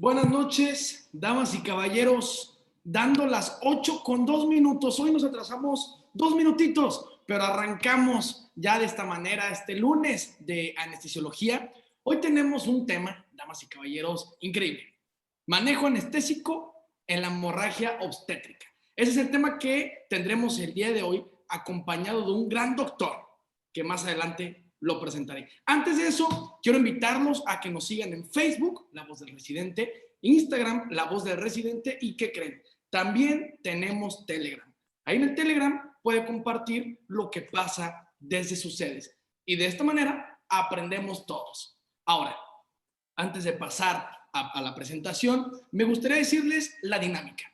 Buenas noches, damas y caballeros, dando las 8:02. Hoy nos atrasamos 2 minutitos, pero arrancamos ya de esta manera este lunes de anestesiología. Hoy tenemos un tema, damas y caballeros, increíble. Manejo anestésico en la hemorragia obstétrica. Ese es el tema que tendremos el día de hoy, acompañado de un gran doctor, que más adelante lo presentaré. Antes de eso, quiero invitarlos a que nos sigan en Facebook, La Voz del Residente, Instagram, La Voz del Residente, y ¿qué creen? También tenemos Telegram. Ahí en el Telegram puede compartir lo que pasa desde sus sedes. Y de esta manera aprendemos todos. Ahora, antes de pasar a la presentación, me gustaría decirles la dinámica.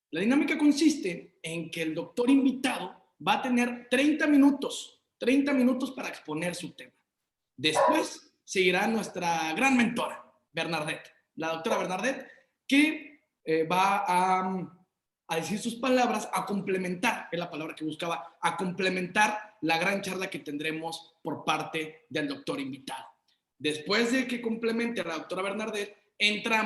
La dinámica consiste en que el doctor invitado va a tener 30 minutos para exponer su tema. Después seguirá nuestra gran mentora, Bernadette, la doctora Bernadette, que va a decir sus palabras, a complementar, es la palabra que buscaba, a complementar la gran charla que tendremos por parte del doctor invitado. Después de que complemente a la doctora Bernadette, entra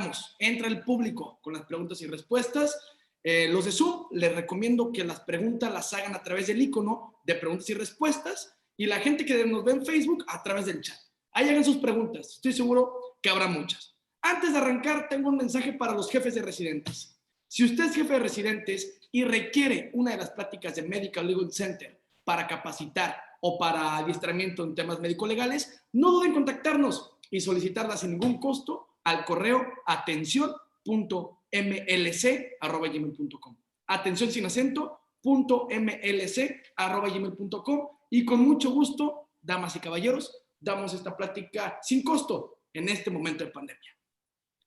el público con las preguntas y respuestas. Los de Zoom, les recomiendo que las preguntas las hagan a través del icono de preguntas y respuestas, y la gente que nos ve en Facebook a través del chat. Ahí hagan sus preguntas, estoy seguro que habrá muchas. Antes de arrancar, tengo un mensaje para los jefes de residentes. Si usted es jefe de residentes y requiere una de las pláticas de Medical Legal Center para capacitar o para adiestramiento en temas médico-legales, no duden en contactarnos y solicitarla sin ningún costo al correo atención.mlc@gmail.com. Atención sin acento, .mlc@gmail.com, y con mucho gusto, damas y caballeros, damos esta plática sin costo en este momento de pandemia.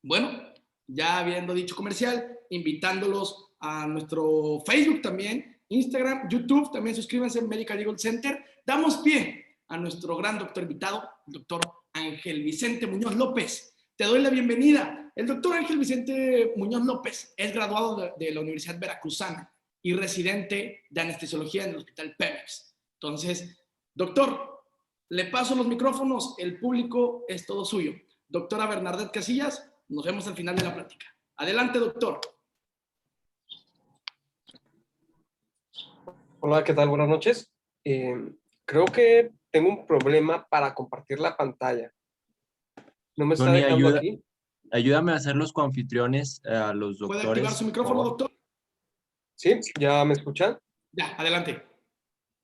Bueno, ya habiendo dicho comercial, invitándolos a nuestro Facebook también, Instagram, YouTube, también suscríbanse en Medical Legal Center. Damos pie a nuestro gran doctor invitado, el doctor Ángel Vicente Muñoz López. Te doy la bienvenida. El doctor Ángel Vicente Muñoz López es graduado de la Universidad Veracruzana y residente de anestesiología en el Hospital Pemex. Entonces, doctor, le paso los micrófonos, el público es todo suyo. Doctora Bernadette Casillas, nos vemos al final de la plática. Adelante, doctor. Hola, ¿qué tal? Buenas noches. Creo que tengo un problema para compartir la pantalla. No me está Tony, dejando aquí. ayúdame a hacer los coanfitriones a los doctores. ¿Puede activar su micrófono, doctor? Sí, ¿ya me escuchan? Ya, adelante.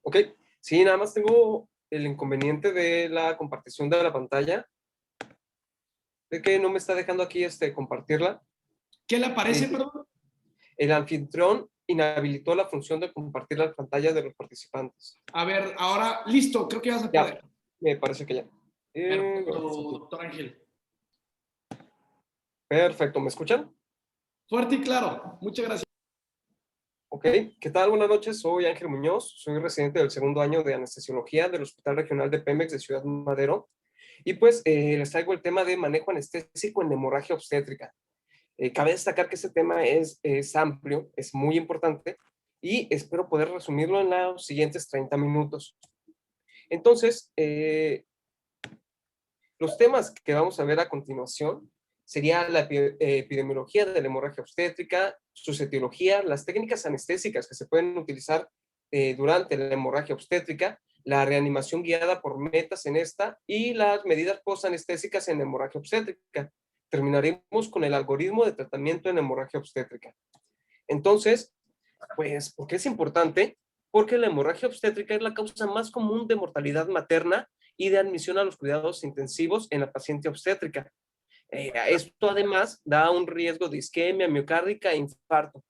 Ok. Sí, nada más tengo el inconveniente de la compartición de la pantalla. De que no me está dejando aquí compartirla. ¿Qué le aparece, perdón? El anfitrión inhabilitó la función de compartir la pantalla de los participantes. A ver, ahora, listo, creo que vas a poder. Ya, me parece que ya. Perfecto, doctor Ángel. Perfecto, ¿me escuchan? Fuerte y claro, muchas gracias. Ok, ¿qué tal? Buenas noches, soy Ángel Muñoz, soy residente del segundo año de anestesiología del Hospital Regional de Pemex de Ciudad Madero, y pues les traigo el tema de manejo anestésico en hemorragia obstétrica. Cabe destacar que este tema es amplio, es muy importante, y espero poder resumirlo en los siguientes 30 minutos. Entonces, los temas que vamos a ver a continuación sería la epidemiología de la hemorragia obstétrica, su etiología, las técnicas anestésicas que se pueden utilizar durante la hemorragia obstétrica, la reanimación guiada por metas en esta y las medidas postanestésicas en hemorragia obstétrica. Terminaremos con el algoritmo de tratamiento en hemorragia obstétrica. Entonces, pues, ¿por qué es importante? Porque la hemorragia obstétrica es la causa más común de mortalidad materna y de admisión a los cuidados intensivos en la paciente obstétrica. Esto además da un riesgo de isquemia miocárdica e infarto.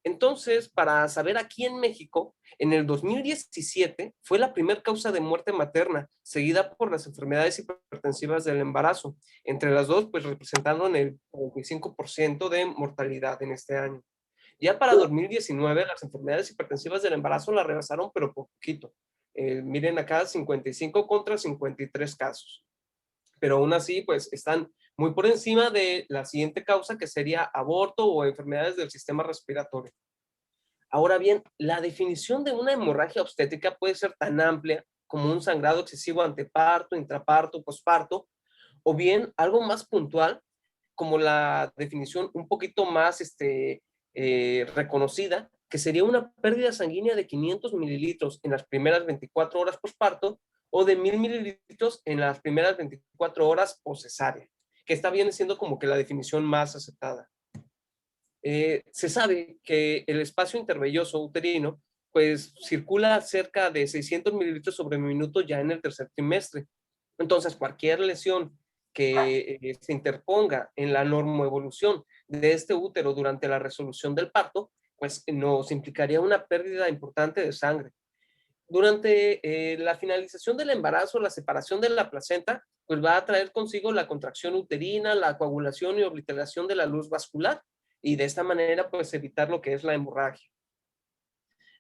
Entonces, para saber, aquí en México, en el 2017 fue la primera causa de muerte materna, seguida por las enfermedades hipertensivas del embarazo. Entre las dos, pues representaron el 45% de mortalidad en este año. Ya para 2019, las enfermedades hipertensivas del embarazo la rebasaron, pero poquito. Miren acá, 55 contra 53 casos. Pero aún así, pues están muy por encima de la siguiente causa, que sería aborto o enfermedades del sistema respiratorio. Ahora bien, la definición de una hemorragia obstétrica puede ser tan amplia como un sangrado excesivo anteparto, intraparto, posparto, o bien algo más puntual, como la definición un poquito más reconocida, que sería una pérdida sanguínea de 500 mililitros en las primeras 24 horas posparto o de 1000 mililitros en las primeras 24 horas poscesárea, que está bien siendo como que la definición más aceptada. Se sabe que el espacio intervelloso uterino pues circula cerca de 600 mililitros sobre minuto ya en el tercer trimestre. Entonces, cualquier lesión que se interponga en la normoevolución de este útero durante la resolución del parto, pues nos implicaría una pérdida importante de sangre. Durante la finalización del embarazo, la separación de la placenta, pues va a traer consigo la contracción uterina, la coagulación y obliteración de la luz vascular, y de esta manera, pues evitar lo que es la hemorragia.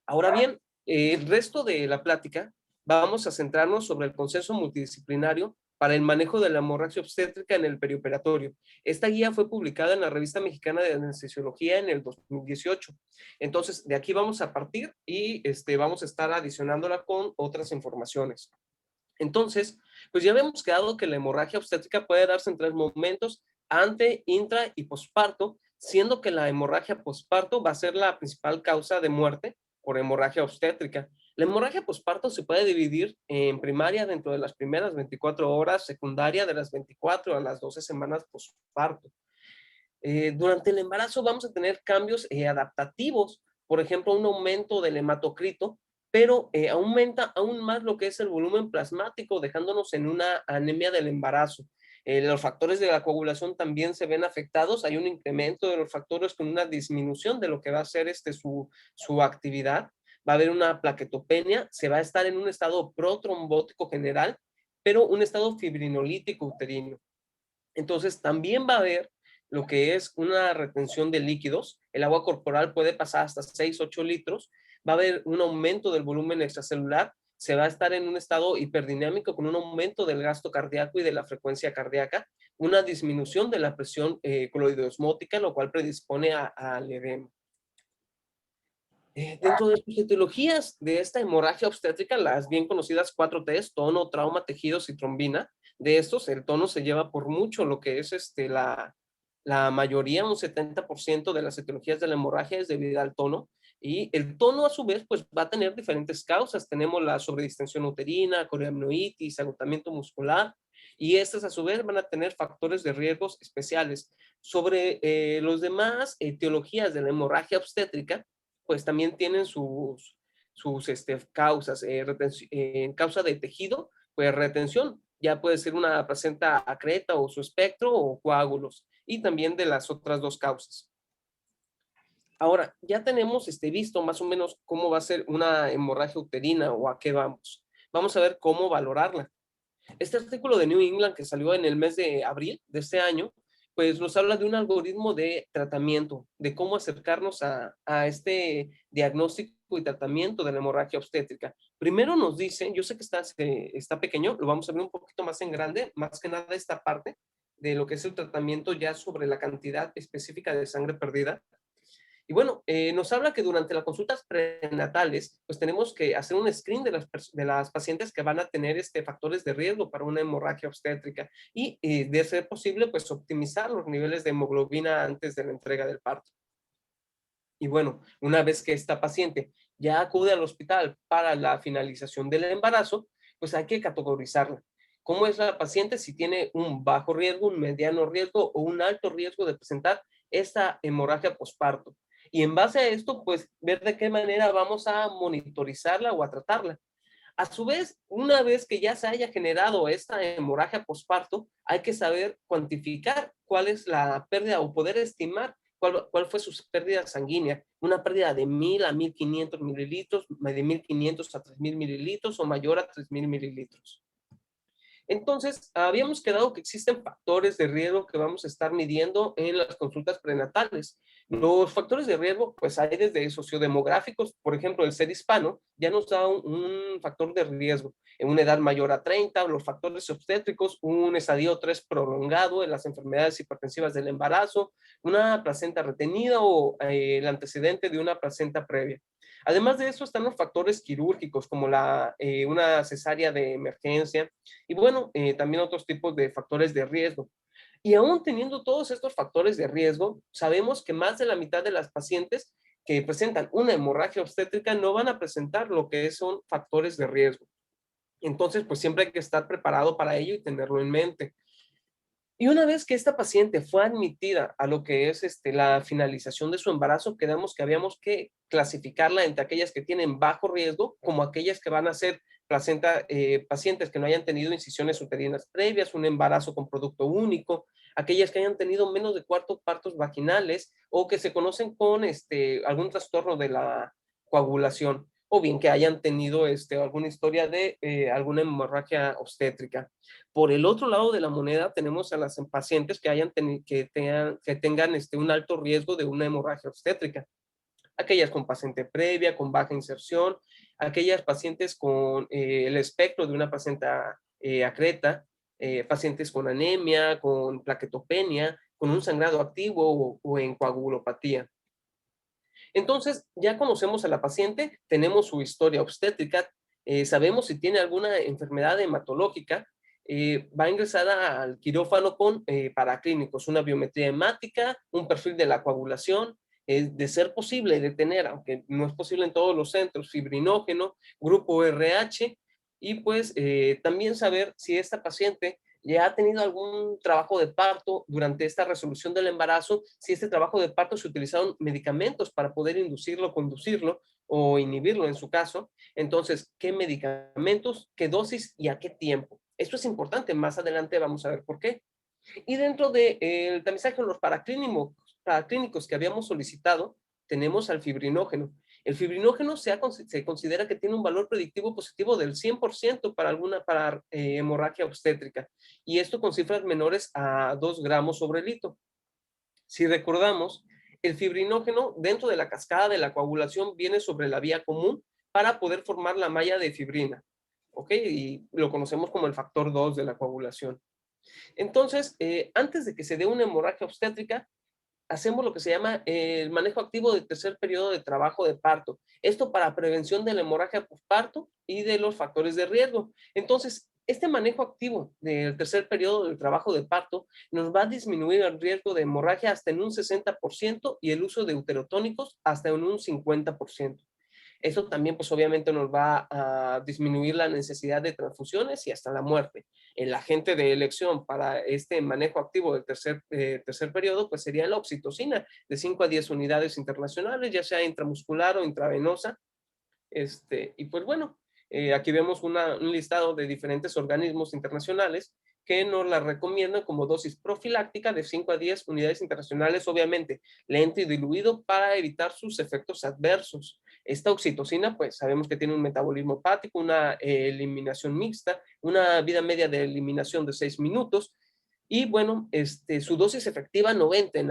Ahora bien, el resto de la plática vamos a centrarnos sobre el consenso multidisciplinario para el manejo de la hemorragia obstétrica en el perioperatorio. Esta guía fue publicada en la Revista Mexicana de Anestesiología en el 2018. Entonces, de aquí vamos a partir y vamos a estar adicionándola con otras informaciones. Entonces, pues ya habíamos quedado que la hemorragia obstétrica puede darse en 3 momentos: ante, intra y posparto, siendo que la hemorragia posparto va a ser la principal causa de muerte por hemorragia obstétrica. La hemorragia posparto se puede dividir en primaria dentro de las primeras 24 horas, secundaria de las 24 a las 12 semanas posparto. Durante el embarazo vamos a tener cambios adaptativos, por ejemplo, un aumento del hematocrito, pero aumenta aún más lo que es el volumen plasmático, dejándonos en una anemia del embarazo. Los factores de la coagulación también se ven afectados. Hay un incremento de los factores con una disminución de lo que va a ser su actividad. Va a haber una plaquetopenia, se va a estar en un estado protrombótico general, pero un estado fibrinolítico uterino. Entonces, también va a haber lo que es una retención de líquidos. El agua corporal puede pasar hasta 6-8 litros. Va a haber un aumento del volumen extracelular. Se va a estar en un estado hiperdinámico con un aumento del gasto cardíaco y de la frecuencia cardíaca, una disminución de la presión coloidosmótica, lo cual predispone al edema. Dentro de sus etiologías de esta hemorragia obstétrica, las bien conocidas 4 T's, tono, trauma, tejidos y trombina, de estos el tono se lleva por mucho, lo que es la mayoría, un 70% de las etiologías de la hemorragia es debido al tono, y el tono a su vez pues va a tener diferentes causas. Tenemos la sobredistensión uterina, coriamnionitis, agotamiento muscular, y estas a su vez van a tener factores de riesgos especiales. Sobre los demás etiologías de la hemorragia obstétrica, pues también tienen sus causas. En causa de tejido, pues retención, ya puede ser una placenta acreta o su espectro o coágulos, y también de las otras 2 causas. Ahora, ya tenemos visto más o menos cómo va a ser una hemorragia uterina o a qué vamos. Vamos a ver cómo valorarla. Este artículo de New England que salió en el mes de abril de este año, pues nos habla de un algoritmo de tratamiento, de cómo acercarnos a este diagnóstico y tratamiento de la hemorragia obstétrica. Primero nos dicen, yo sé que está pequeño, lo vamos a ver un poquito más en grande, más que nada esta parte de lo que es el tratamiento ya sobre la cantidad específica de sangre perdida. Y bueno, nos habla que durante las consultas prenatales, pues tenemos que hacer un screen de las pacientes que van a tener factores de riesgo para una hemorragia obstétrica, y de ser posible, pues optimizar los niveles de hemoglobina antes de la entrega del parto. Y bueno, una vez que esta paciente ya acude al hospital para la finalización del embarazo, pues hay que categorizarla. ¿Cómo es la paciente? Si tiene un bajo riesgo, un mediano riesgo o un alto riesgo de presentar esta hemorragia posparto. Y en base a esto, pues ver de qué manera vamos a monitorizarla o a tratarla. A su vez, una vez que ya se haya generado esta hemorragia posparto, hay que saber cuantificar cuál es la pérdida o poder estimar cuál fue su pérdida sanguínea. Una pérdida de 1000 a 1500 mililitros, de 1500 a 3000 mililitros o mayor a 3000 mililitros. Entonces, habíamos quedado que existen factores de riesgo que vamos a estar midiendo en las consultas prenatales. Los factores de riesgo, pues hay desde sociodemográficos, por ejemplo, el ser hispano ya nos da un factor de riesgo. En una edad mayor a 30, los factores obstétricos, un estadio 3 prolongado en las enfermedades hipertensivas del embarazo, una placenta retenida o el antecedente de una placenta previa. Además de eso están los factores quirúrgicos como una cesárea de emergencia y bueno, también otros tipos de factores de riesgo. Y aún teniendo todos estos factores de riesgo, sabemos que más de la mitad de las pacientes que presentan una hemorragia obstétrica no van a presentar lo que son factores de riesgo. Entonces, pues siempre hay que estar preparado para ello y tenerlo en mente. Y una vez que esta paciente fue admitida a lo que es la finalización de su embarazo, quedamos que habíamos que clasificarla entre aquellas que tienen bajo riesgo, como aquellas que van a ser pacientes que no hayan tenido incisiones uterinas previas, un embarazo con producto único, aquellas que hayan tenido menos de 4 partos vaginales o que se conocen con algún trastorno de la coagulación, o bien que hayan tenido alguna historia de alguna hemorragia obstétrica. Por el otro lado de la moneda tenemos a las pacientes que tengan un alto riesgo de una hemorragia obstétrica. Aquellas con paciente previa, con baja inserción, aquellas pacientes con el espectro de una placenta acreta, pacientes con anemia, con plaquetopenia, con un sangrado activo o en coagulopatía. Entonces, ya conocemos a la paciente, tenemos su historia obstétrica, sabemos si tiene alguna enfermedad hematológica, va ingresada al quirófano con paraclínicos, una biometría hemática, un perfil de la coagulación, de ser posible de tener, aunque no es posible en todos los centros, fibrinógeno, grupo RH, y pues también saber si esta paciente ya ha tenido algún trabajo de parto durante esta resolución del embarazo, si este trabajo de parto se utilizaron medicamentos para poder inducirlo, conducirlo o inhibirlo en su caso. Entonces, ¿qué medicamentos, qué dosis y a qué tiempo? Esto es importante, más adelante vamos a ver por qué. Y dentro del tamizaje de los paraclínicos que habíamos solicitado, tenemos al fibrinógeno. El fibrinógeno se considera que tiene un valor predictivo positivo del 100% para hemorragia obstétrica, y esto con cifras menores a 2 gramos sobre litro. Si recordamos, el fibrinógeno dentro de la cascada de la coagulación viene sobre la vía común para poder formar la malla de fibrina, ¿ok? Y lo conocemos como el factor 2 de la coagulación. Entonces, antes de que se dé una hemorragia obstétrica, hacemos lo que se llama el manejo activo del tercer periodo de trabajo de parto. Esto para prevención de la hemorragia postparto y de los factores de riesgo. Entonces, este manejo activo del tercer periodo del trabajo de parto nos va a disminuir el riesgo de hemorragia hasta en un 60% y el uso de uterotónicos hasta en un 50%. Eso también, pues obviamente nos va a disminuir la necesidad de transfusiones y hasta la muerte. El agente de elección para este manejo activo del tercer periodo, pues sería la oxitocina, de 5 a 10 unidades internacionales, ya sea intramuscular o intravenosa. Y pues bueno, aquí vemos un listado de diferentes organismos internacionales que nos la recomiendan como dosis profiláctica de 5 a 10 unidades internacionales, obviamente lento y diluido para evitar sus efectos adversos. Esta oxitocina, pues sabemos que tiene un metabolismo hepático, una eliminación mixta, una vida media de eliminación de 6 minutos, y bueno, su dosis efectiva 90 en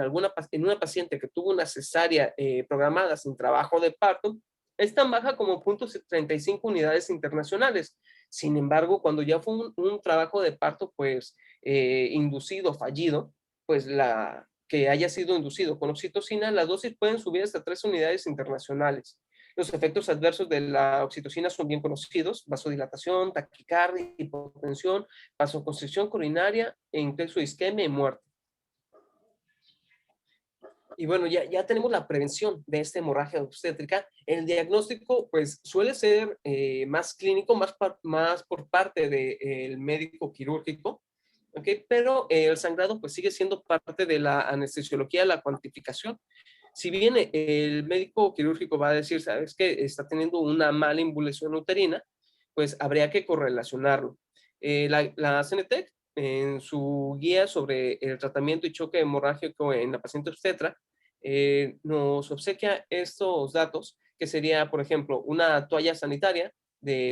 una paciente que tuvo una cesárea programada sin trabajo de parto, es tan baja como 0.35 unidades internacionales. Sin embargo, cuando ya fue un trabajo de parto, pues, inducido, fallido, pues que haya sido inducido con oxitocina, las dosis pueden subir hasta 3 unidades internacionales. Los efectos adversos de la oxitocina son bien conocidos: vasodilatación, taquicardia, hipotensión, vasoconstricción coronaria, e incluso isquemia y muerte. Y bueno, ya tenemos la prevención de esta hemorragia obstétrica. El diagnóstico, pues, suele ser más clínico, más por parte del médico quirúrgico, ¿ok? Pero el sangrado, pues, sigue siendo parte de la anestesiología, la cuantificación. Si bien el médico quirúrgico va a decir, ¿sabes qué? Está teniendo una mala embolización uterina, pues habría que correlacionarlo. La CNTEC, en su guía sobre el tratamiento y choque hemorrágico en la paciente obstetra, nos obsequia estos datos, que sería, por ejemplo, una toalla sanitaria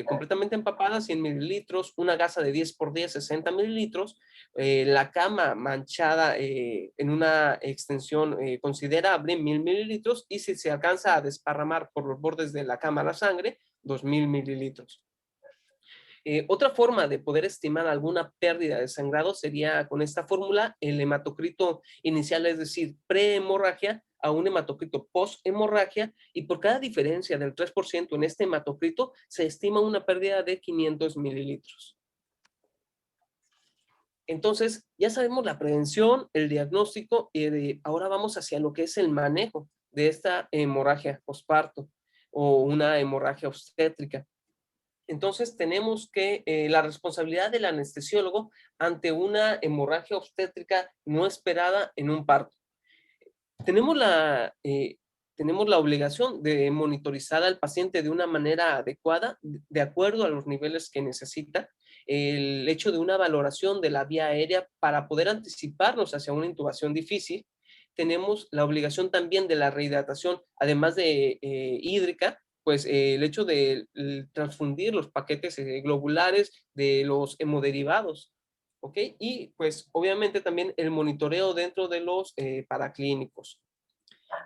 completamente empapada, 100 mililitros, una gasa de 10 por 10, 60 mililitros, la cama manchada en una extensión considerable, 1000 mililitros, y si se alcanza a desparramar por los bordes de la cama la sangre, 2000 mililitros. Otra forma de poder estimar alguna pérdida de sangrado sería con esta fórmula: el hematocrito inicial, es decir, prehemorragia, a un hematocrito post-hemorragia, y por cada diferencia del 3% en este hematocrito se estima una pérdida de 500 mililitros. Entonces, ya sabemos la prevención, el diagnóstico y ahora vamos hacia lo que es el manejo de esta hemorragia posparto o una hemorragia obstétrica. Entonces, tenemos que la responsabilidad del anestesiólogo ante una hemorragia obstétrica no esperada en un parto. Tenemos tenemos la obligación de monitorizar al paciente de una manera adecuada, de acuerdo a los niveles que necesita, el hecho de una valoración de la vía aérea para poder anticiparnos hacia una intubación difícil. Tenemos la obligación también de la rehidratación, además de hídrica, pues el hecho de transfundir los paquetes globulares de los hemoderivados, ¿ok? Y pues obviamente también el monitoreo dentro de los paraclínicos.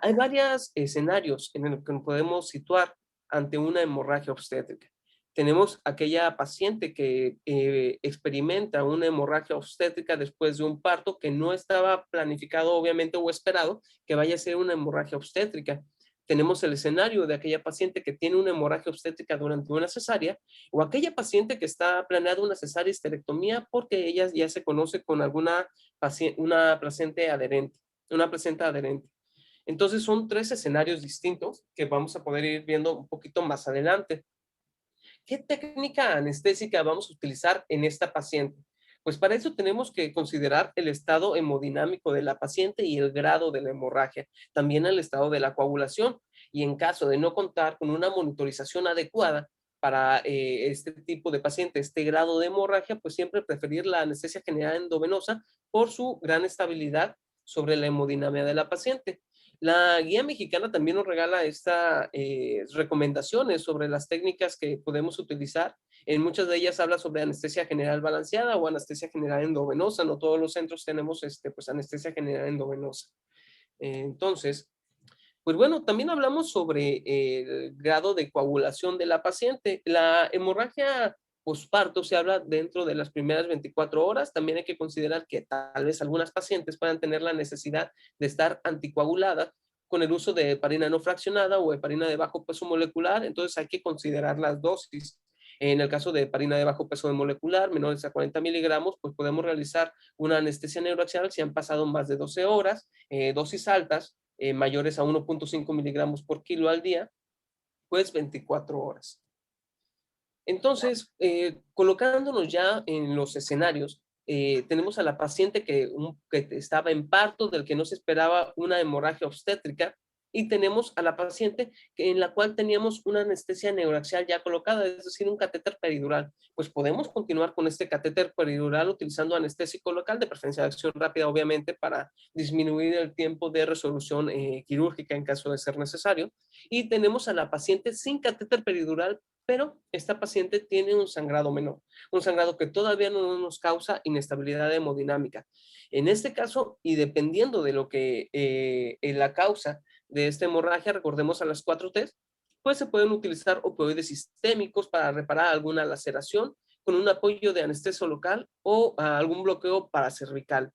Hay varios escenarios en los que nos podemos situar ante una hemorragia obstétrica. Tenemos aquella paciente que experimenta una hemorragia obstétrica después de un parto que no estaba planificado, obviamente, o esperado que vaya a ser una hemorragia obstétrica. Tenemos el escenario de aquella paciente que tiene una hemorragia obstétrica durante una cesárea, o aquella paciente que está planeando una cesárea histerectomía porque ella ya se conoce con una placenta adherente, una placenta adherente. Entonces son tres escenarios distintos que vamos a poder ir viendo un poquito más adelante. ¿Qué técnica anestésica vamos a utilizar en esta paciente? Pues para eso tenemos que considerar el estado hemodinámico de la paciente y el grado de la hemorragia, también el estado de la coagulación, y en caso de no contar con una monitorización adecuada para este tipo de paciente, este grado de hemorragia, pues siempre preferir la anestesia general endovenosa por su gran estabilidad sobre la hemodinamia de la paciente. La guía mexicana también nos regala estas recomendaciones sobre las técnicas que podemos utilizar. En muchas de ellas habla sobre anestesia general balanceada o anestesia general endovenosa. No todos los centros tenemos pues, anestesia general endovenosa. Entonces, pues bueno, también hablamos sobre el grado de coagulación de la paciente. La hemorragia posparto se habla dentro de las primeras 24 horas. También hay que considerar que tal vez algunas pacientes puedan tener la necesidad de estar anticoaguladas con el uso de heparina no fraccionada o heparina de bajo peso molecular. Entonces hay que considerar las dosis. En el caso de heparina de bajo peso molecular, menores a 40 miligramos, pues podemos realizar una anestesia neuroaxial si han pasado más de 12 horas, dosis altas, mayores a 1.5 miligramos por kilo al día, pues 24 horas. Entonces, colocándonos ya en los escenarios, tenemos a la paciente que estaba en parto, del que no se esperaba una hemorragia obstétrica, y tenemos a la paciente en la cual teníamos una anestesia neuroaxial ya colocada, es decir, un catéter peridural. Pues podemos continuar con este catéter peridural utilizando anestésico local, de preferencia de acción rápida, obviamente, para disminuir el tiempo de resolución quirúrgica en caso de ser necesario. Y tenemos a la paciente sin catéter peridural, pero esta paciente tiene un sangrado menor, un sangrado que todavía no nos causa inestabilidad hemodinámica. En este caso, y dependiendo de lo que la causa de esta hemorragia, recordemos a las 4T, pues se pueden utilizar opioides sistémicos para reparar alguna laceración con un apoyo de anestesio local o algún bloqueo paracervical.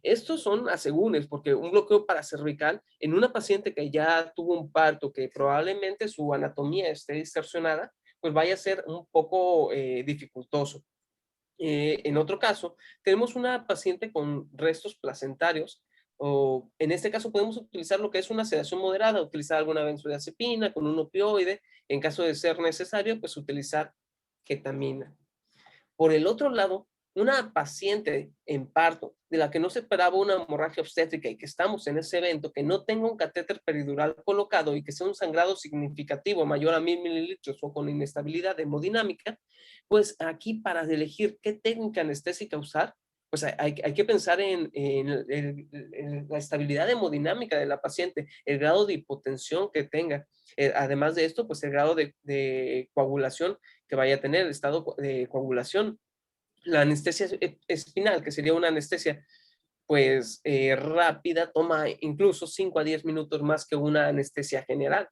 Estos son asegúnes, porque un bloqueo paracervical en una paciente que ya tuvo un parto, que probablemente su anatomía esté distorsionada, pues vaya a ser un poco dificultoso. En otro caso, tenemos una paciente con restos placentarios, o en este caso podemos utilizar lo que es una sedación moderada, utilizar alguna benzodiazepina con un opioide, en caso de ser necesario, pues utilizar ketamina. Por el otro lado, una paciente en parto de la que no se esperaba una hemorragia obstétrica y que estamos en ese evento, que no tenga un catéter peridural colocado y que sea un sangrado significativo mayor a 1000 mililitros o con inestabilidad hemodinámica, pues aquí para elegir qué técnica anestésica usar, pues hay que pensar en la estabilidad hemodinámica de la paciente, el grado de hipotensión que tenga. Además de esto, pues el grado de coagulación que vaya a tener, el estado de coagulación. La anestesia espinal, que sería una anestesia pues rápida, toma incluso 5 a 10 minutos más que una anestesia general.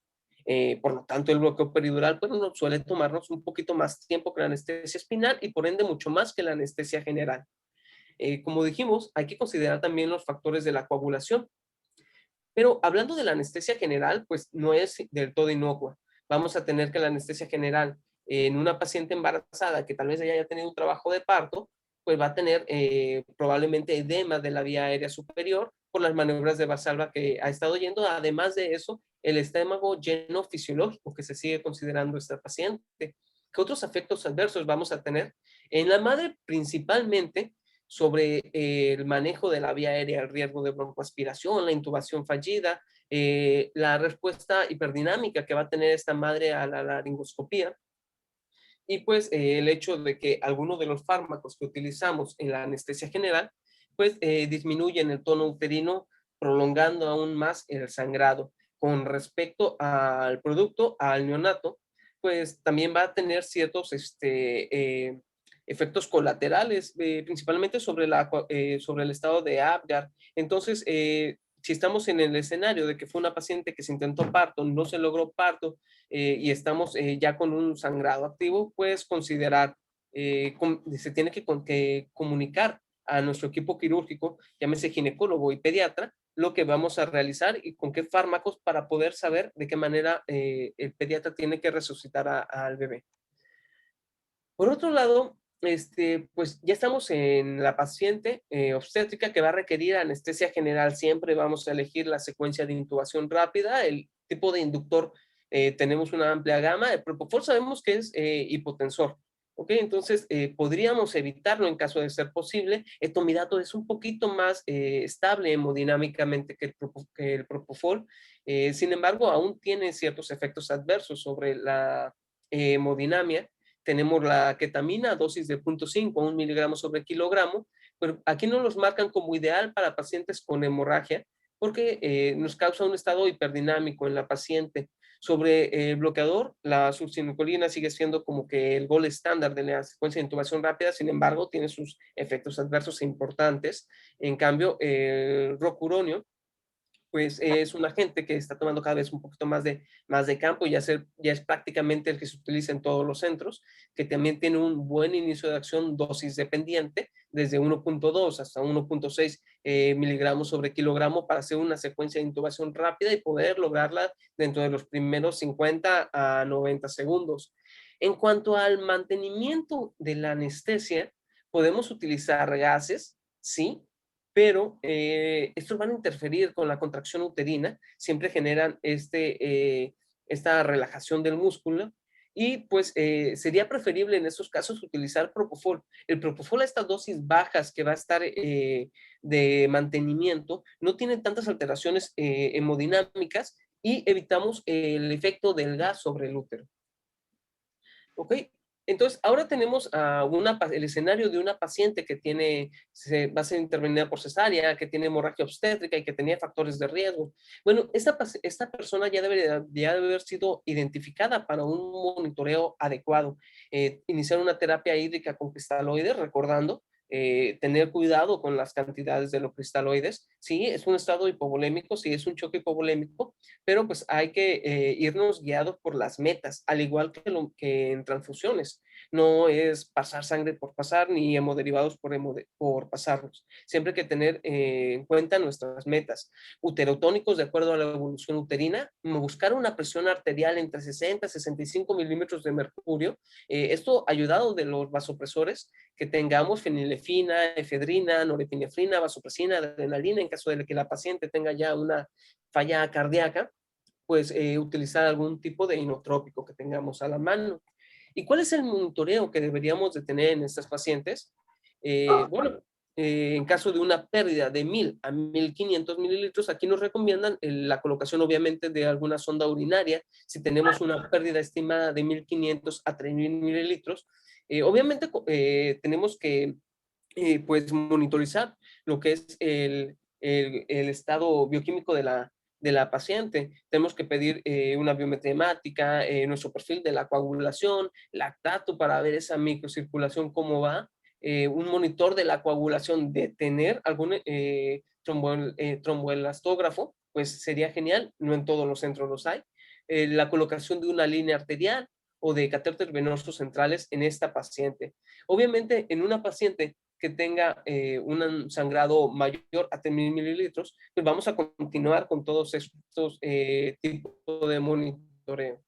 Por lo tanto, el bloqueo peridural pues, no suele tomarnos un poquito más tiempo que la anestesia espinal y por ende mucho más que la anestesia general. Como dijimos, hay que considerar también los factores de la coagulación. Pero hablando de la anestesia general, pues no es del todo inocua. Vamos a tener que la anestesia general en una paciente embarazada que tal vez haya tenido un trabajo de parto, pues va a tener probablemente edema de la vía aérea superior por las maniobras de Valsalva que ha estado yendo. Además de eso, el estómago lleno fisiológico que se sigue considerando esta paciente. ¿Qué otros efectos adversos vamos a tener? En la madre, principalmente sobre el manejo de la vía aérea, el riesgo de broncoaspiración, la intubación fallida, la respuesta hiperdinâmica que va a tener esta madre a la laringoscopía, y pues el hecho de que algunos de los fármacos que utilizamos en la anestesia general, pues disminuyen el tono uterino, prolongando aún más el sangrado. Con respecto al producto, al neonato, pues también va a tener ciertos efectos colaterales, principalmente sobre el estado de Apgar. Entonces, si estamos en el escenario de que fue una paciente que se intentó parto, no se logró parto, y estamos ya con un sangrado activo, pues considerar, se tiene que comunicar a nuestro equipo quirúrgico, llámese ginecólogo y pediatra, lo que vamos a realizar y con qué fármacos para poder saber de qué manera el pediatra tiene que resucitar al bebé. Por otro lado, pues ya estamos en la paciente obstétrica que va a requerir anestesia general. Siempre vamos a elegir la secuencia de intubación rápida, el tipo de inductor. Tenemos una amplia gama. El propofol sabemos que es hipotensor. ¿Ok? Entonces, podríamos evitarlo en caso de ser posible. Etomidato es un poquito más estable hemodinámicamente que el propofol. Sin embargo, aún tiene ciertos efectos adversos sobre la hemodinamia. Tenemos la ketamina, dosis de 0.5 a 1 miligramo sobre kilogramo, pero aquí no los marcan como ideal para pacientes con hemorragia porque nos causa un estado hiperdinámico en la paciente. Sobre el bloqueador, la succinilcolina sigue siendo como que el gol estándar de la secuencia de intubación rápida, sin embargo, tiene sus efectos adversos importantes. En cambio, el rocuronio, pues es un agente que está tomando cada vez un poquito más de campo y ya es prácticamente el que se utiliza en todos los centros, que también tiene un buen inicio de acción dosis dependiente, desde 1.2 hasta 1.6 miligramos sobre kilogramo para hacer una secuencia de intubación rápida y poder lograrla dentro de los primeros 50 a 90 segundos. En cuanto al mantenimiento de la anestesia, podemos utilizar gases, sí, pero estos van a interferir con la contracción uterina, siempre generan esta relajación del músculo y pues sería preferible en estos casos utilizar propofol. El propofol a estas dosis bajas que va a estar de mantenimiento no tiene tantas alteraciones hemodinámicas y evitamos el efecto del gas sobre el útero. ¿Ok? Entonces, ahora tenemos el escenario de una paciente que va a ser intervenida por cesárea, que tiene hemorragia obstétrica y que tenía factores de riesgo. Bueno, esta persona ya debe haber sido identificada para un monitoreo adecuado. Iniciar una terapia hídrica con cristaloides, recordando tener cuidado con las cantidades de los cristaloides. Sí, es un estado hipovolémico, sí, es un choque hipovolémico, pero pues hay que irnos guiados por las metas, al igual que en transfusiones. No es pasar sangre por pasar, ni hemoderivados por pasarnos. Siempre hay que tener en cuenta nuestras metas. Uterotónicos de acuerdo a la evolución uterina, buscar una presión arterial entre 60 y 65 milímetros de mercurio. Esto ayudado de los vasopresores, que tengamos fenilefina, efedrina, norepinefrina, vasopresina, adrenalina, en caso de que la paciente tenga ya una falla cardíaca, pues utilizar algún tipo de inotrópico que tengamos a la mano. ¿Y cuál es el monitoreo que deberíamos de tener en estas pacientes? Bueno, en caso de una pérdida de 1000 a 1500 mililitros, aquí nos recomiendan la colocación obviamente de alguna sonda urinaria. Si tenemos una pérdida estimada de 1500 a 3000 mililitros, obviamente tenemos que pues monitorizar lo que es el estado bioquímico de la paciente. Tenemos que pedir una biometría hemática, nuestro perfil de la coagulación, lactato para ver esa microcirculación cómo va, un monitor de la coagulación, de tener algún tromboelastógrafo, pues sería genial, no en todos los centros los hay. La colocación de una línea arterial o de catéteres venosos centrales en esta paciente. Obviamente, en una paciente que tenga un sangrado mayor a 3,000 mililitros, pues vamos a continuar con todos estos tipos de monitoreo.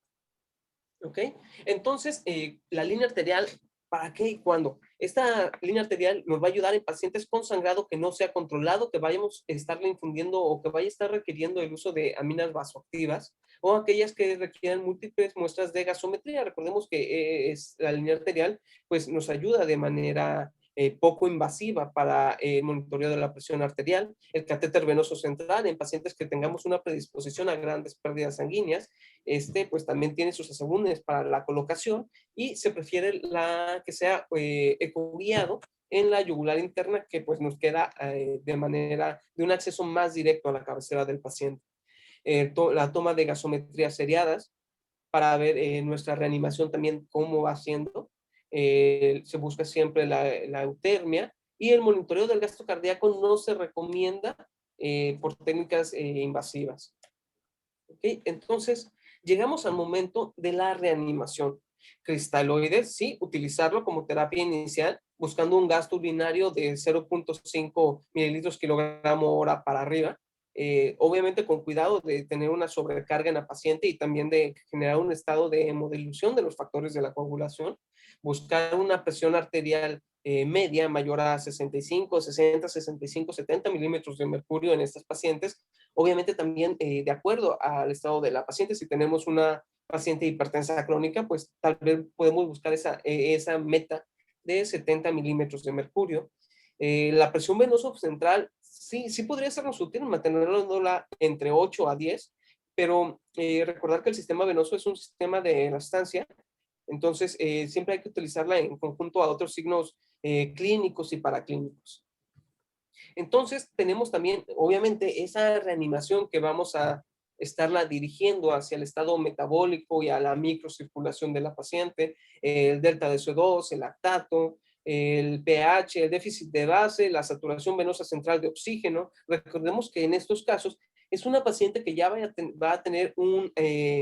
¿Ok? Entonces, la línea arterial ¿Para qué y cuándo? Esta línea arterial nos va a ayudar en pacientes con sangrado que no sea controlado, que vayamos a estarle infundiendo o que vaya a estar requiriendo el uso de aminas vasoactivas, o aquellas que requieran múltiples muestras de gasometría. Recordemos que la línea arterial pues, nos ayuda de manera poco invasiva para el monitoreo de la presión arterial, el catéter venoso central en pacientes que tengamos una predisposición a grandes pérdidas sanguíneas, pues también tiene sus asegúnes para la colocación, y se prefiere que sea ecoguiado en la yugular interna, que pues nos queda de un acceso más directo a la cabecera del paciente. La toma de gasometrías seriadas para ver nuestra reanimación también cómo va haciendo. Se busca siempre la eutermia, y el monitoreo del gasto cardíaco no se recomienda por técnicas invasivas. ¿Okay? Entonces, llegamos al momento de la reanimación. Cristaloides, sí, utilizarlo como terapia inicial, buscando un gasto urinario de 0.5 mililitros kilogramo hora para arriba. Obviamente con cuidado de tener una sobrecarga en la paciente y también de generar un estado de hemodilución de los factores de la coagulación. Buscar una presión arterial media mayor a 65, 60, 65, 70 milímetros de mercurio en estas pacientes. Obviamente también de acuerdo al estado de la paciente. Si tenemos una paciente hipertensa crónica, pues tal vez podemos buscar esa meta de 70 milímetros de mercurio. La presión venosa central sí podría sernos útil mantenerla entre 8 a 10, pero recordar que el sistema venoso es un sistema de elastancia, entonces siempre hay que utilizarla en conjunto a otros signos clínicos y paraclínicos. Entonces tenemos también, obviamente, esa reanimación que vamos a estarla dirigiendo hacia el estado metabólico y a la microcirculación de la paciente, el delta de CO2, el lactato, el pH, el déficit de base, la saturación venosa central de oxígeno. Recordemos que en estos casos es una paciente que ya va a tener un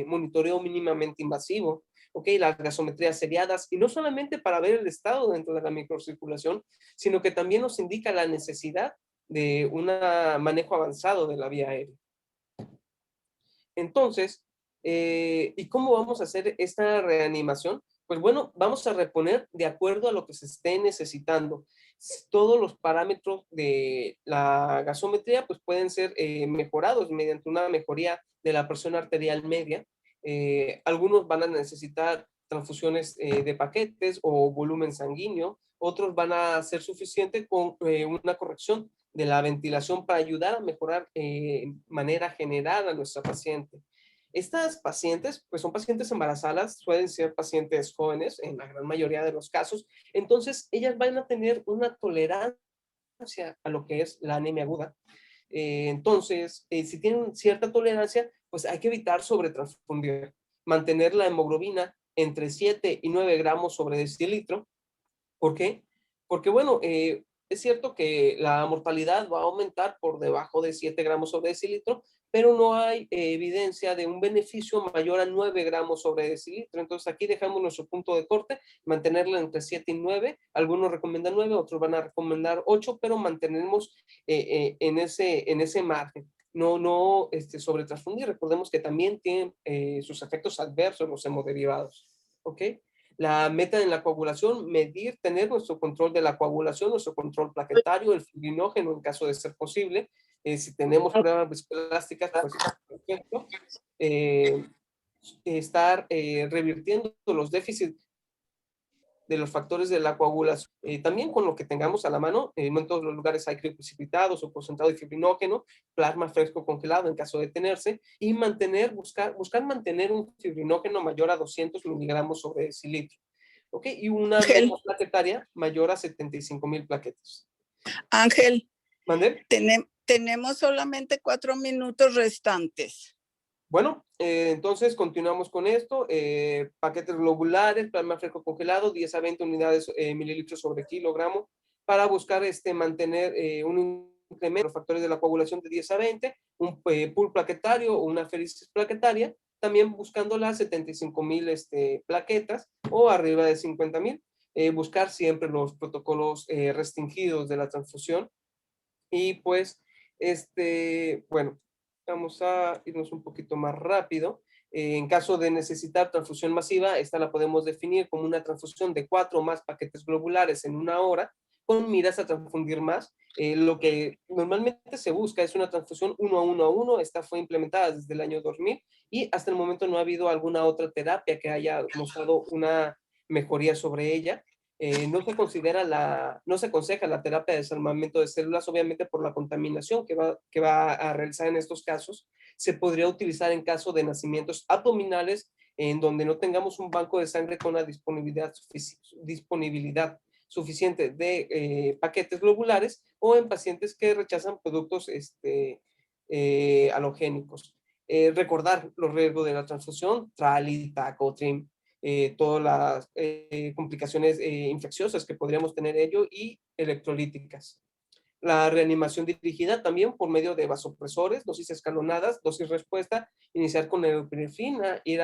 monitoreo mínimamente invasivo, ¿ok? Las gasometrías seriadas, y no solamente para ver el estado dentro de la microcirculación, sino que también nos indica la necesidad de un manejo avanzado de la vía aérea. Entonces, ¿y cómo vamos a hacer esta reanimación? Pues bueno, vamos a reponer de acuerdo a lo que se esté necesitando. Todos los parámetros de la gasometría pues pueden ser mejorados mediante una mejoría de la presión arterial media. Algunos van a necesitar transfusiones de paquetes o volumen sanguíneo, otros van a ser suficientes con una corrección de la ventilación para ayudar a mejorar de manera general a nuestra paciente. Estas pacientes, pues son pacientes embarazadas, suelen ser pacientes jóvenes en la gran mayoría de los casos, entonces ellas van a tener una tolerancia a lo que es la anemia aguda. Entonces, si tienen cierta tolerancia, pues hay que evitar sobretransfundir, mantener la hemoglobina entre 7 y 9 gramos sobre decilitro. ¿Por qué? Porque, bueno, es cierto que la mortalidad va a aumentar por debajo de 7 gramos sobre decilitro, pero no hay evidencia de un beneficio mayor a 9 gramos sobre decilitro. Entonces, aquí dejamos nuestro punto de corte, mantenerla entre 7 y 9. Algunos recomiendan 9, otros van a recomendar 8, pero mantenemos en ese margen. No sobretransfundir. Recordemos que también tienen sus efectos adversos los hemoderivados. ¿Ok? La meta en la coagulación, tener nuestro control de la coagulación, nuestro control plaquetario, el fibrinógeno en caso de ser posible. Si tenemos pruebas viscoelásticas, pues perfecto. Estar revirtiendo los déficits de los factores de la coagulación, también con lo que tengamos a la mano. No en todos los lugares hay crioprecipitados o concentrado de fibrinógeno, plasma fresco congelado en caso de tenerse, y buscar mantener un fibrinógeno mayor a 200 miligramos sobre decilitro. ¿Ok? Y una Ángel, meta plaquetaria mayor a 75,000 plaquetas. Ángel, ¿Mande? tenemos solamente 4 minutos restantes. Bueno, entonces continuamos con esto. Paquetes globulares, plasma fresco congelado, 10 a 20 unidades mililitros sobre kilogramo, para buscar mantener un incremento de los factores de la coagulación de 10 a 20, un pool plaquetario o una aféresis plaquetaria, también buscando las 75,000 plaquetas o arriba de 50,000. Buscar siempre los protocolos restringidos de la transfusión. Y pues, bueno, vamos a irnos un poquito más rápido. En caso de necesitar transfusión masiva, esta la podemos definir como una transfusión de 4 o más paquetes globulares en una hora, con miras a transfundir más. Lo que normalmente se busca es una transfusión 1 a 1 a 1. Esta fue implementada desde el año 2000 y hasta el momento no ha habido alguna otra terapia que haya mostrado una mejoría sobre ella. No se aconseja la terapia de desarmamiento de células, obviamente por la contaminación que va a realizar en estos casos. Se podría utilizar en caso de nacimientos abdominales en donde no tengamos un banco de sangre con la disponibilidad suficiente de paquetes globulares, o en pacientes que rechazan productos halogénicos. Recordar los riesgos de la transfusión, TRALI, TACO, TRIM, todas las complicaciones infecciosas que podríamos tener ello, y electrolíticas. La reanimación dirigida también por medio de vasopresores, dosis escalonadas, dosis respuesta, iniciar con epinefrina, ir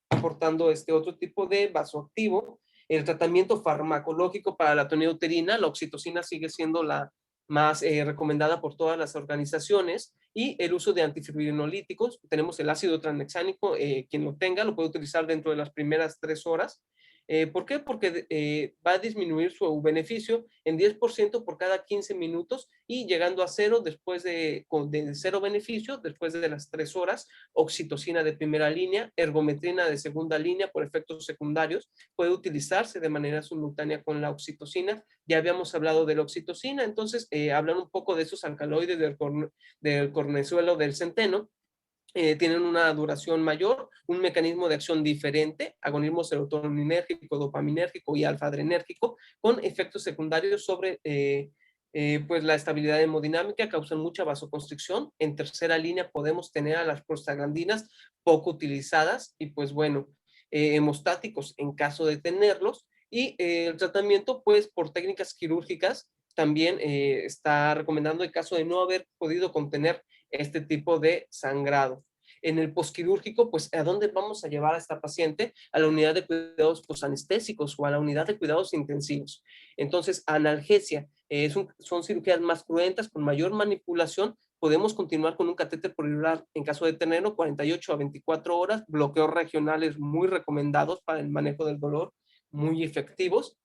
aportando otro tipo de vasoactivo. El tratamiento farmacológico para la atonía uterina, la oxitocina sigue siendo la más recomendada por todas las organizaciones, y el uso de antifibrinolíticos. Tenemos el ácido tranexámico, quien lo tenga lo puede utilizar dentro de las primeras 3 horas. ¿Por qué? Porque va a disminuir su beneficio en 10% por cada 15 minutos y llegando a 0 después de 0 beneficio después de las 3 horas. Oxitocina de primera línea, ergometrina de segunda línea por efectos secundarios, puede utilizarse de manera simultánea con la oxitocina. Ya habíamos hablado de la oxitocina, entonces hablan un poco de esos alcaloides del cornezuelo del centeno. Tienen una duración mayor, un mecanismo de acción diferente, agonismo serotoninérgico, dopaminérgico y alfa-adrenérgico, con efectos secundarios sobre pues la estabilidad hemodinámica, causan mucha vasoconstricción. En tercera línea podemos tener a las prostaglandinas poco utilizadas y pues bueno, hemostáticos en caso de tenerlos, y el tratamiento pues por técnicas quirúrgicas también está recomendando en caso de no haber podido contener este tipo de sangrado. En el posquirúrgico, pues, ¿a dónde vamos a llevar a esta paciente? A la unidad de cuidados posanestésicos o a la unidad de cuidados intensivos. Entonces, analgesia, son cirugías más cruentas, con mayor manipulación. Podemos continuar con un catéter poliurar en caso de tenerlo, 48 a 24 horas, bloqueos regionales muy recomendados para el manejo del dolor, muy efectivos.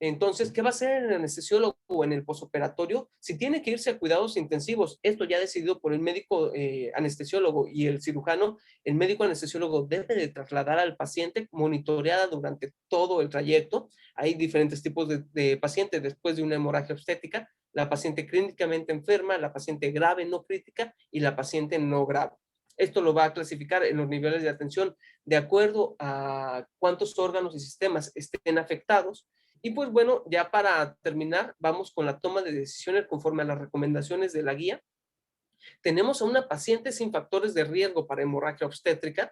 Entonces, ¿qué va a hacer el anestesiólogo en el posoperatorio? Si tiene que irse a cuidados intensivos, esto ya decidido por el médico anestesiólogo y el cirujano, el médico anestesiólogo debe de trasladar al paciente monitoreada durante todo el trayecto. Hay diferentes tipos de pacientes después de una hemorragia obstétrica: la paciente clínicamente enferma, la paciente grave no crítica y la paciente no grave. Esto lo va a clasificar en los niveles de atención de acuerdo a cuántos órganos y sistemas estén afectados. Y pues bueno, ya para terminar, vamos con la toma de decisiones conforme a las recomendaciones de la guía. Tenemos a una paciente sin factores de riesgo para hemorragia obstétrica.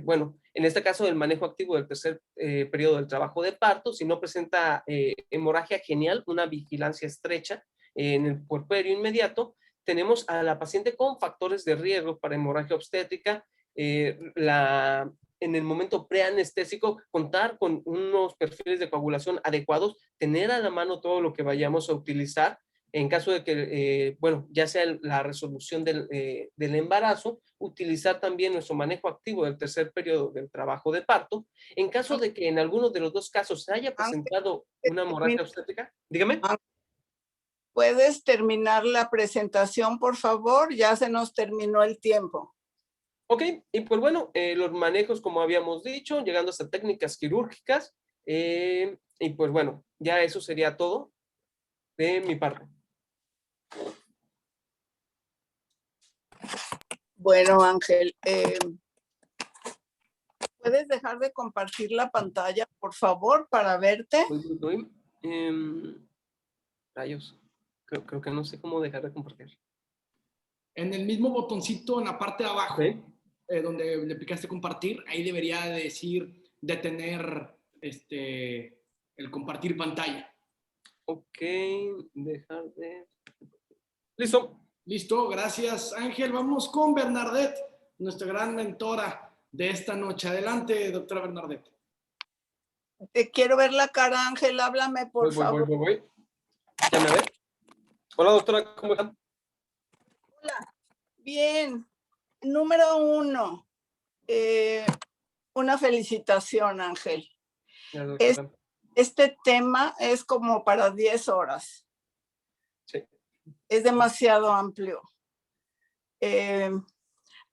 Bueno, en este caso el manejo activo del tercer periodo del trabajo de parto. Si no presenta hemorragia genial, una vigilancia estrecha en el puerperio inmediato. Tenemos a la paciente con factores de riesgo para hemorragia obstétrica. En el momento preanestésico, contar con unos perfiles de coagulación adecuados, tener a la mano todo lo que vayamos a utilizar en caso de que, bueno, ya sea la resolución del embarazo, utilizar también nuestro manejo activo del tercer periodo del trabajo de parto. En caso de que en alguno de los dos casos se haya presentado una hemorragia obstétrica, dígame. ¿Puedes terminar la presentación, por favor? Ya se nos terminó el tiempo. Ok, y pues bueno, los manejos, como habíamos dicho, llegando hasta técnicas quirúrgicas, y pues bueno, ya eso sería todo de mi parte. Bueno, Ángel, ¿puedes dejar de compartir la pantalla, por favor, para verte? Rayos, creo que no sé cómo dejar de compartir. En el mismo botoncito en la parte de abajo, Okay. Donde le picaste compartir, ahí debería decir detener el compartir pantalla. Ok, dejar de... Listo. Listo, gracias Ángel. Vamos con Bernadette, nuestra gran mentora de esta noche. Adelante, doctora Bernadette. Te quiero ver la cara, Ángel, háblame, por favor. Voy. ¿Ya me ve? Hola, doctora, ¿cómo están? Hola, bien. Número 1, Una felicitación, Ángel. Ya, doctora. Este tema es como para 10 horas. Sí. Es demasiado amplio.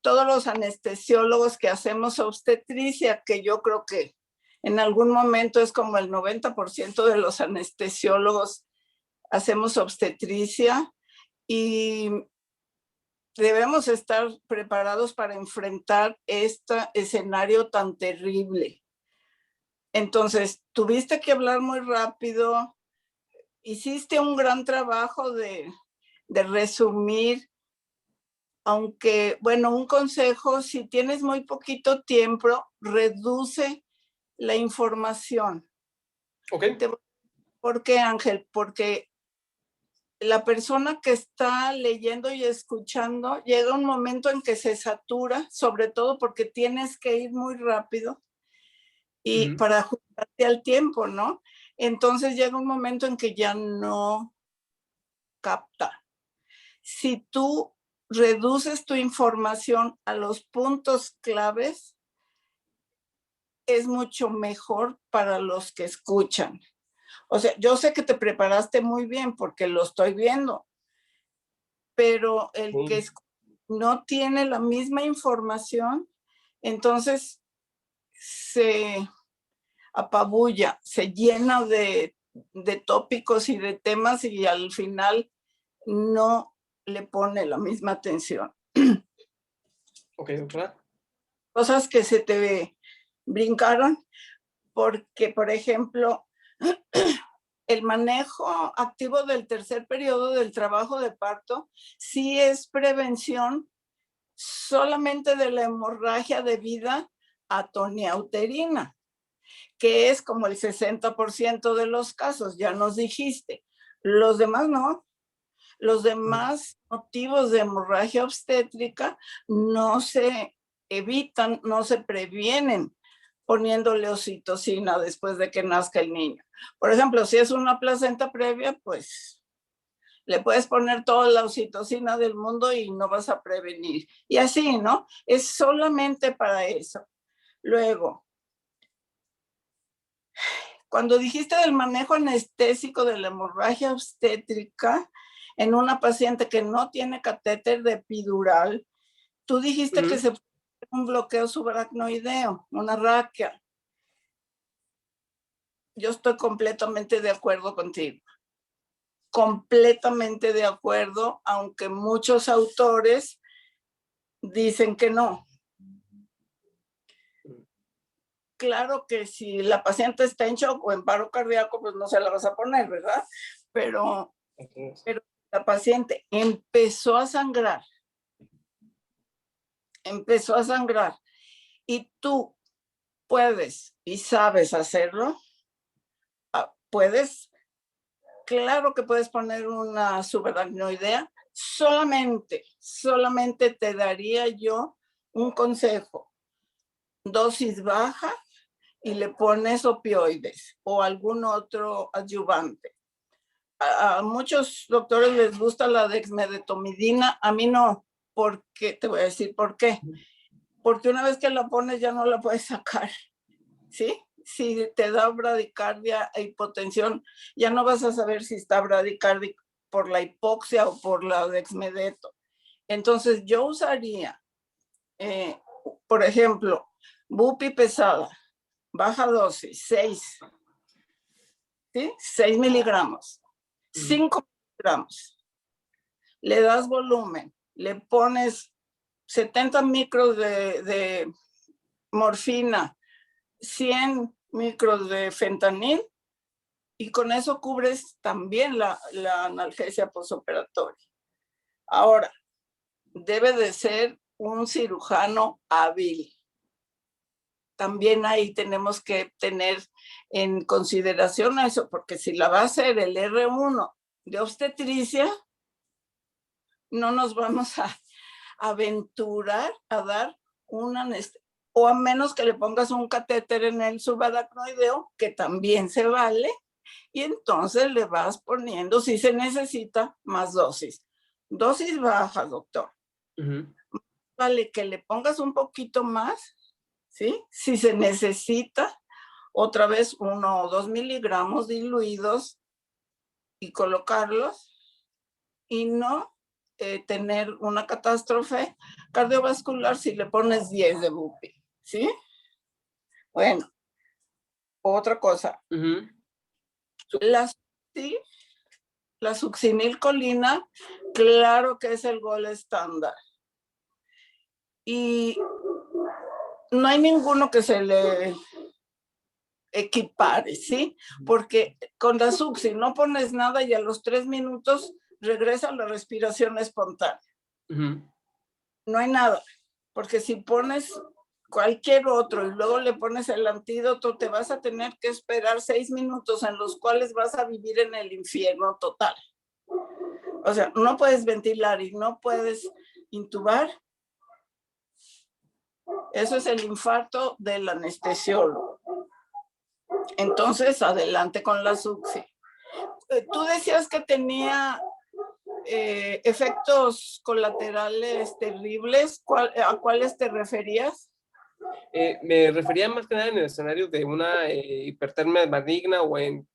Todos los anestesiólogos que hacemos obstetricia, que yo creo que en algún momento es como el 90% de los anestesiólogos hacemos obstetricia, y debemos estar preparados para enfrentar este escenario tan terrible. Entonces, tuviste que hablar muy rápido, hiciste un gran trabajo de resumir, aunque, bueno, un consejo: si tienes muy poquito tiempo, reduce la información. Ok. ¿Por qué, Ángel? Porque la persona que está leyendo y escuchando llega un momento en que se satura, sobre todo porque tienes que ir muy rápido y para ajustarte al tiempo, ¿no? Entonces llega un momento en que ya no capta. Si tú reduces tu información a los puntos claves, es mucho mejor para los que escuchan. O sea, yo sé que te preparaste muy bien porque lo estoy viendo, pero el que no tiene la misma información, entonces se apabulla, se llena de tópicos y de temas, y al final no le pone la misma atención. Ok, doctora. Cosas que se te brincaron, porque, por ejemplo, el manejo activo del tercer periodo del trabajo de parto sí es prevención solamente de la hemorragia debida a toniauterina, que es como el 60% de los casos, ya nos dijiste. Los demás no. Los demás motivos de hemorragia obstétrica no se evitan, no se previenen poniéndole oxitocina después de que nazca el niño. Por ejemplo, si es una placenta previa, pues le puedes poner toda la oxitocina del mundo y no vas a prevenir. Y así, ¿no? Es solamente para eso. Luego, cuando dijiste del manejo anestésico de la hemorragia obstétrica en una paciente que no tiene catéter de epidural, tú dijiste que se puede hacer un bloqueo subaracnoideo, una raquia. Yo estoy completamente de acuerdo contigo. Completamente de acuerdo, aunque muchos autores dicen que no. Claro que si la paciente está en shock o en paro cardíaco, pues no se la vas a poner, ¿verdad? Pero la paciente empezó a sangrar, y tú puedes y sabes hacerlo, puedes, claro que puedes poner una subaracnoidea. Solamente te daría yo un consejo: dosis baja y le pones opioides o algún otro adyuvante. A muchos doctores les gusta la dexmedetomidina, a mí no. ¿Por qué? Te voy a decir por qué. Porque una vez que la pones ya no la puedes sacar, ¿sí? Si te da bradicardia e hipotensión, ya no vas a saber si está bradicardia por la hipoxia o por la dexmedeto. Entonces yo usaría, por ejemplo, bupi pesada, baja dosis, 6, ¿sí? 6 miligramos, 5 miligramos. Le das volumen, le pones 70 micros de morfina, 100 micros de fentanil, y con eso cubres también la analgesia posoperatoria. Ahora, debe de ser un cirujano hábil. También ahí tenemos que tener en consideración eso, porque si la va a hacer el R1 de obstetricia, no nos vamos a aventurar a dar una anestesia, o a menos que le pongas un catéter en el subaracnoideo, que también se vale, y entonces le vas poniendo, si se necesita, más dosis. Dosis baja, doctor. Vale que le pongas un poquito más ¿sí? Si se necesita, otra vez 1 o 2 miligramos diluidos y colocarlos y no tener una catástrofe cardiovascular si le pones 10 de bupi, ¿sí? Bueno, otra cosa. La succinilcolina, claro que es el gol estándar. Y no hay ninguno que se le equipare, ¿sí? Porque con la succi no pones nada y a los 3 minutos regresa la respiración espontánea. No hay nada, porque si pones cualquier otro y luego le pones el antídoto, te vas a tener que esperar 6 minutos en los cuales vas a vivir en el infierno total. O sea, no puedes ventilar y no puedes intubar. Eso es el infarto del anestesiólogo. Entonces, adelante con la succi. Tú decías que tenía efectos colaterales terribles. ¿A cuáles te referías? Me refería más que nada en el escenario de una hipertermia maligna o en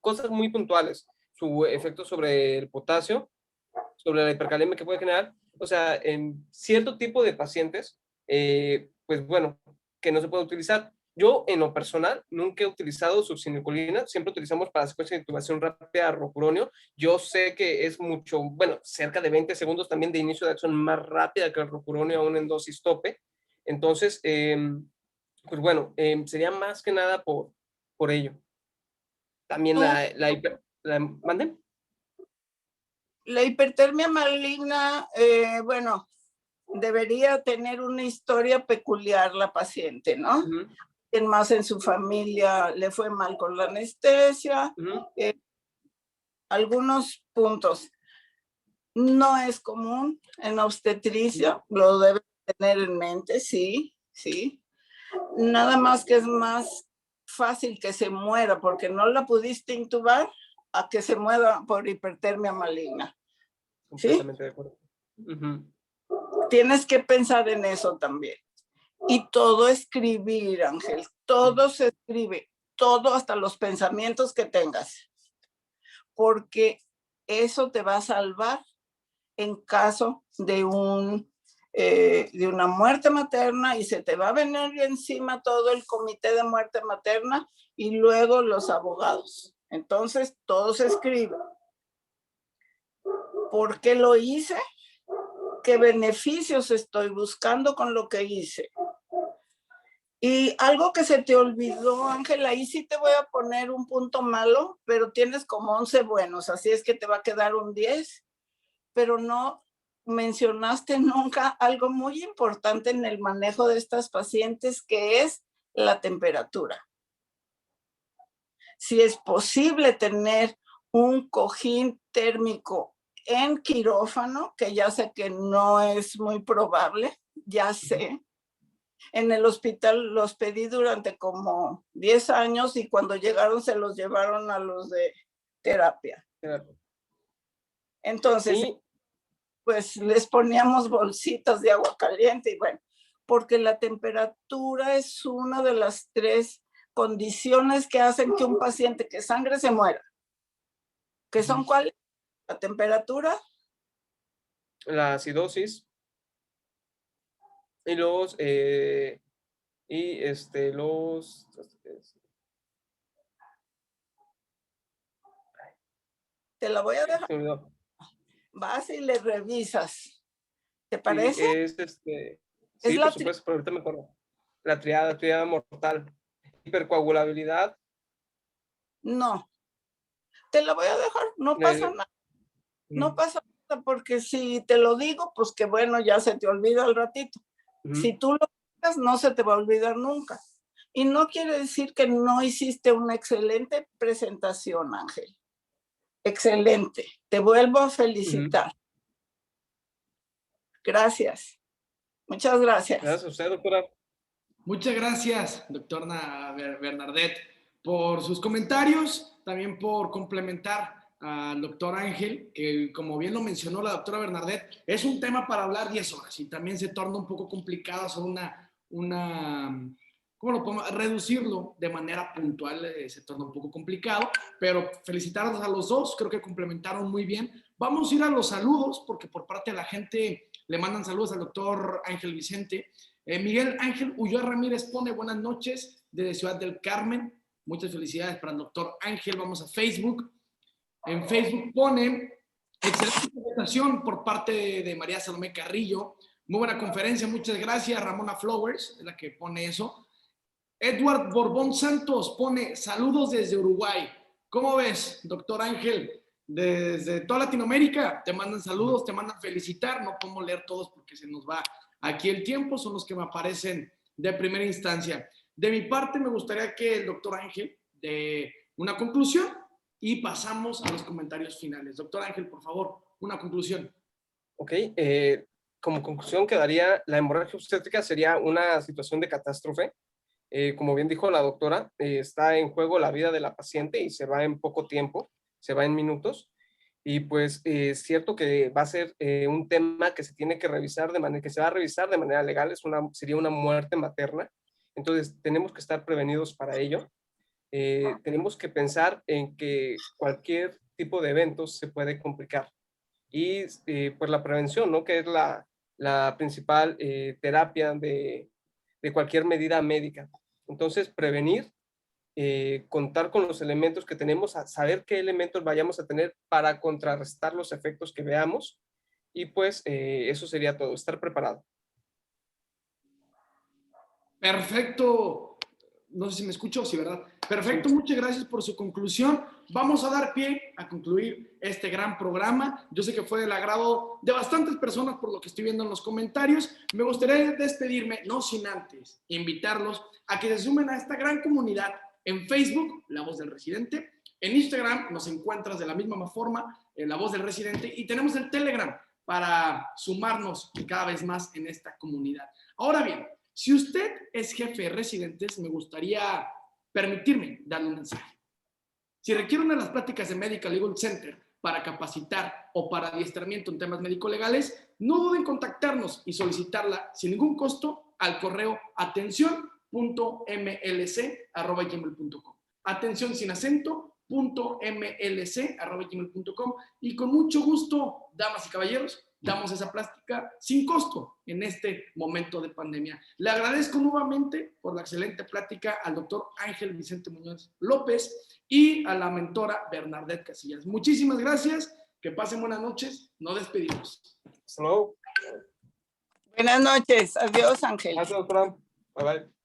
cosas muy puntuales. Su efecto sobre el potasio, sobre la hipercalemia que puede generar. O sea, en cierto tipo de pacientes, pues bueno, que no se puede utilizar. Yo, en lo personal, nunca he utilizado succinilcolina, siempre utilizamos para secuencia de intubación rápida rocuronio. Yo sé que es mucho, bueno, cerca de 20 segundos también de inicio de acción más rápida que el rocuronio, aún en dosis tope. Entonces, pues bueno, sería más que nada por ello. También ¿mande? La hipertermia maligna, bueno, debería tener una historia peculiar la paciente, ¿no? Más en su familia le fue mal con la anestesia. Algunos puntos. No es común en obstetricia, lo debe tener en mente, sí, sí. Nada más que es más fácil que se muera porque no la pudiste intubar a que se muera por hipertermia maligna. Completamente de acuerdo. Tienes que pensar en eso también. Y todo escribir, Ángel, todo se escribe, todo, hasta los pensamientos que tengas, porque eso te va a salvar en caso de una muerte materna y se te va a venir encima todo el comité de muerte materna y luego los abogados. Entonces, todo se escribe. ¿Por qué lo hice? ¿Qué beneficios estoy buscando con lo que hice? Y algo que se te olvidó, Ángela, ahí sí te voy a poner un punto malo, pero tienes como 11 buenos, así es que te va a quedar un 10, pero no mencionaste nunca algo muy importante en el manejo de estas pacientes, que es la temperatura. Si es posible tener un cojín térmico en quirófano, que ya sé que no es muy probable, ya sé. En el hospital los pedí durante como 10 años y cuando llegaron se los llevaron a los de terapia. Entonces, sí, pues les poníamos bolsitas de agua caliente y bueno, porque la temperatura es una de las 3 condiciones que hacen que un paciente que sangre se muera. ¿Qué son cuáles? La temperatura, la acidosis y los te la voy a dejar. Vas y le revisas. ¿Te parece? Sí, por supuesto, pero ahorita me acuerdo. La triada mortal. Hipercoagulabilidad. No. Te la voy a dejar, no pasa nada. No pasa nada, porque si te lo digo, pues que bueno, ya se te olvida al ratito. Si tú lo dices, no se te va a olvidar nunca. Y no quiere decir que no hiciste una excelente presentación, Ángel. Excelente. Te vuelvo a felicitar. Gracias. Muchas gracias. Gracias a usted, doctora. Muchas gracias, doctora Bernadette, por sus comentarios, también por complementar al doctor Ángel, que como bien lo mencionó la doctora Bernadette, es un tema para hablar 10 horas y también se torna un poco complicado sobre ¿cómo lo podemos? Reducirlo de manera puntual se torna un poco complicado, pero felicitarlos a los dos, creo que complementaron muy bien. Vamos a ir a los saludos, porque por parte de la gente le mandan saludos al doctor Ángel Vicente. Miguel Ángel Ulloa Ramírez pone buenas noches desde Ciudad del Carmen. Muchas felicidades para el doctor Ángel. Vamos a Facebook. En Facebook pone excelente presentación por parte de María Salomé Carrillo. Muy buena conferencia, muchas gracias. Ramona Flowers es la que pone eso. Edward Borbón Santos pone saludos desde Uruguay. ¿Cómo ves, doctor Ángel? Desde toda Latinoamérica te mandan saludos, te mandan felicitar. No podemos leer todos porque se nos va aquí el tiempo, son los que me aparecen de primera instancia. De mi parte, me gustaría que el doctor Ángel dé una conclusión y pasamos a los comentarios finales. Doctor Ángel, por favor, una conclusión. Ok, como conclusión quedaría, la hemorragia obstétrica sería una situación de catástrofe. Como bien dijo la doctora, está en juego la vida de la paciente y se va en poco tiempo, se va en minutos. Y pues es cierto que va a ser un tema que se tiene que revisar que se va a revisar de manera legal, sería una muerte materna. Entonces tenemos que estar prevenidos para ello. Tenemos que pensar en que cualquier tipo de eventos se puede complicar. Y pues la prevención, ¿no? Que es la principal terapia de cualquier medida médica. Entonces, prevenir, contar con los elementos que tenemos, saber qué elementos vayamos a tener para contrarrestar los efectos que veamos, y pues eso sería todo, estar preparado. Perfecto. No sé si me escucho, sí, ¿verdad? Perfecto, muchas gracias por su conclusión. Vamos a dar pie a concluir este gran programa. Yo sé que fue del agrado de bastantes personas por lo que estoy viendo en los comentarios. Me gustaría despedirme, no sin antes invitarlos a que se sumen a esta gran comunidad en Facebook, La Voz del Residente. En Instagram nos encuentras de la misma forma, La Voz del Residente. Y tenemos el Telegram para sumarnos cada vez más en esta comunidad. Ahora bien, si usted es jefe de residentes, me gustaría permitirme darle un mensaje. Si requiere una de las pláticas de Medical Legal Center para capacitar o para adiestramiento en temas médico-legales, no duden en contactarnos y solicitarla sin ningún costo al correo atención.mlc@gmail.com. Atención sin acento, .mlc@gmail.com, y con mucho gusto, damas y caballeros, damos esa plática sin costo en este momento de pandemia. Le agradezco nuevamente por la excelente plática al doctor Ángel Vicente Muñoz López y a la mentora Bernadette Casillas. Muchísimas gracias, que pasen buenas noches, nos despedimos. Hasta luego. Buenas noches, adiós Ángel. Gracias, doctora. Bye bye.